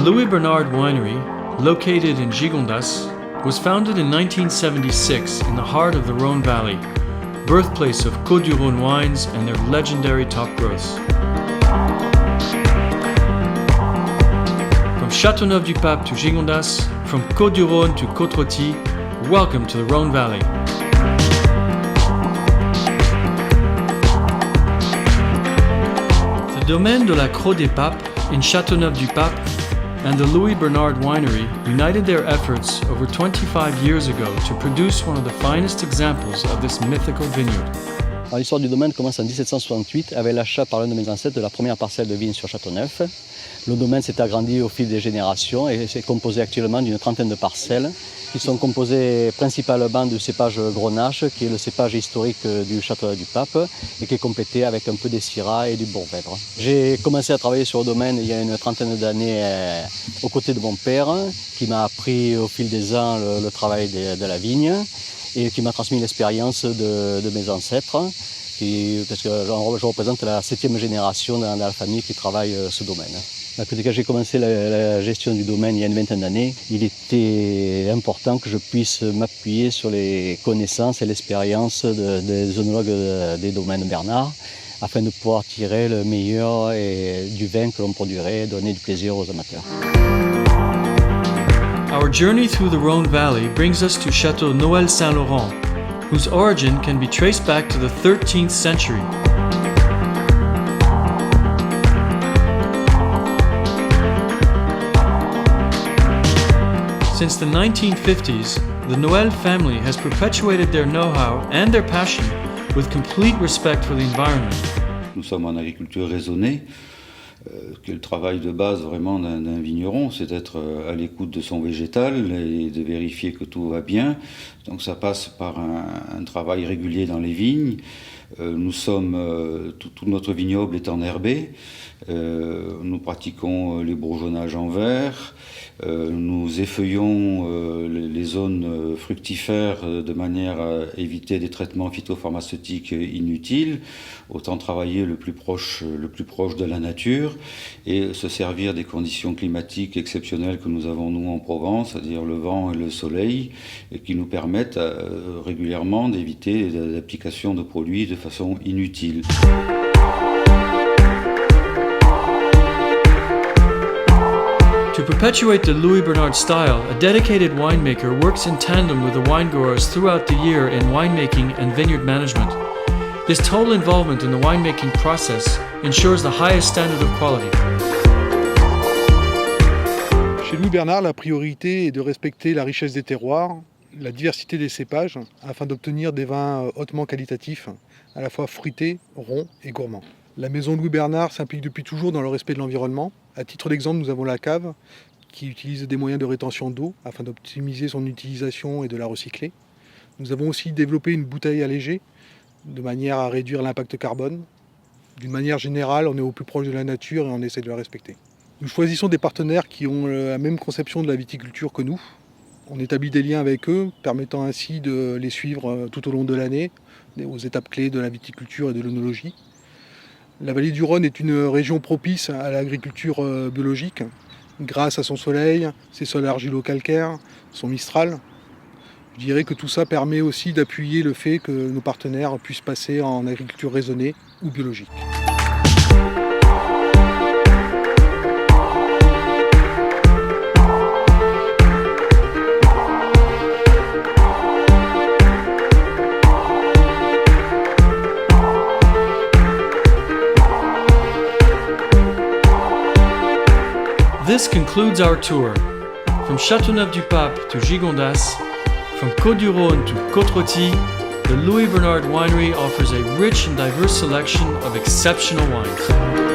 Louis Bernard Winery, located in Gigondas, was founded in 1976 in the heart of the Rhône Valley, birthplace of Côtes-du-Rhône wines and their legendary top growths. From Châteauneuf-du-Pape to Gigondas, from Côtes-du-Rhône to Côte-Rôtie, welcome to the Rhône Valley. The domaine de la Croix des Papes in Châteauneuf-du-Pape and the Louis Bernard Winery united their efforts over 25 years ago to produce one of the finest examples of this mythical vineyard. Alors, l'histoire du domaine commence en 1768 avec l'achat par l'un de mes ancêtres de la première parcelle de vigne sur Châteauneuf. Le domaine s'est agrandi au fil des générations et c'est composé actuellement d'une trentaine de parcelles qui sont composées principalement du cépage Grenache, qui est le cépage historique du Châteauneuf-du-Pape et qui est complété avec un peu des Syrah et du Bourvèdre. J'ai commencé à travailler sur le domaine il y a une trentaine d'années aux côtés de mon père qui m'a appris au fil des ans le travail de la vigne et qui m'a transmis l'expérience de mes ancêtres. Parce que je représente la 7e génération dans la famille qui travaille ce domaine. Quand j'ai commencé la gestion du domaine il y a une vingtaine d'années, il était important que je puisse m'appuyer sur les connaissances et l'expérience des œnologues des domaines Bernard afin de pouvoir tirer le meilleur du vin que l'on produirait et donner du plaisir aux amateurs. Our journey through the Rhône Valley brings us to Château Noël Saint-Laurent, whose origin can be traced back to the 13th century. Since the 1950s, the Noël family has perpetuated their know-how and their passion with complete respect for the environment. Nous sommes en agriculture raisonnée, qui est le travail de base vraiment d'un vigneron, c'est d'être à l'écoute de son végétal et de vérifier que tout va bien. Donc ça passe par un travail régulier dans les vignes. Nous sommes, tout notre vignoble est enherbé. Nous pratiquons les bourgeonnages en verre. Nous effeuillons les zones fructifères de manière à éviter des traitements phytopharmaceutiques inutiles, autant travailler le plus proche de la nature et se servir des conditions climatiques exceptionnelles que nous avons nous en Provence, c'est-à-dire le vent et le soleil, et qui nous permettent régulièrement d'éviter l'application de produits de façon inutile. To perpetuate the Louis Bernard style, a dedicated winemaker works in tandem with the winegrowers throughout the year in winemaking and vineyard management. This total involvement in the winemaking process ensures the highest standard of quality. Chez Louis Bernard, la priorité est de respecter la richesse des terroirs, la diversité des cépages, afin d'obtenir des vins hautement qualitatifs, à la fois fruités, ronds et gourmands. La maison Louis Bernard s'implique depuis toujours dans le respect de l'environnement. À titre d'exemple, nous avons la cave qui utilise des moyens de rétention d'eau afin d'optimiser son utilisation et de la recycler. Nous avons aussi développé une bouteille allégée de manière à réduire l'impact carbone. D'une manière générale, on est au plus proche de la nature et on essaie de la respecter. Nous choisissons des partenaires qui ont la même conception de la viticulture que nous. On établit des liens avec eux, permettant ainsi de les suivre tout au long de l'année, aux étapes clés de la viticulture et de l'œnologie. La vallée du Rhône est une région propice à l'agriculture biologique, grâce à son soleil, ses sols argilo-calcaires, son mistral. Je dirais que tout ça permet aussi d'appuyer le fait que nos partenaires puissent passer en agriculture raisonnée ou biologique. This concludes our tour. From Châteauneuf-du-Pape to Gigondas, from Côtes-du-Rhône to Côte-Rôtie, the Louis Bernard Winery offers a rich and diverse selection of exceptional wines.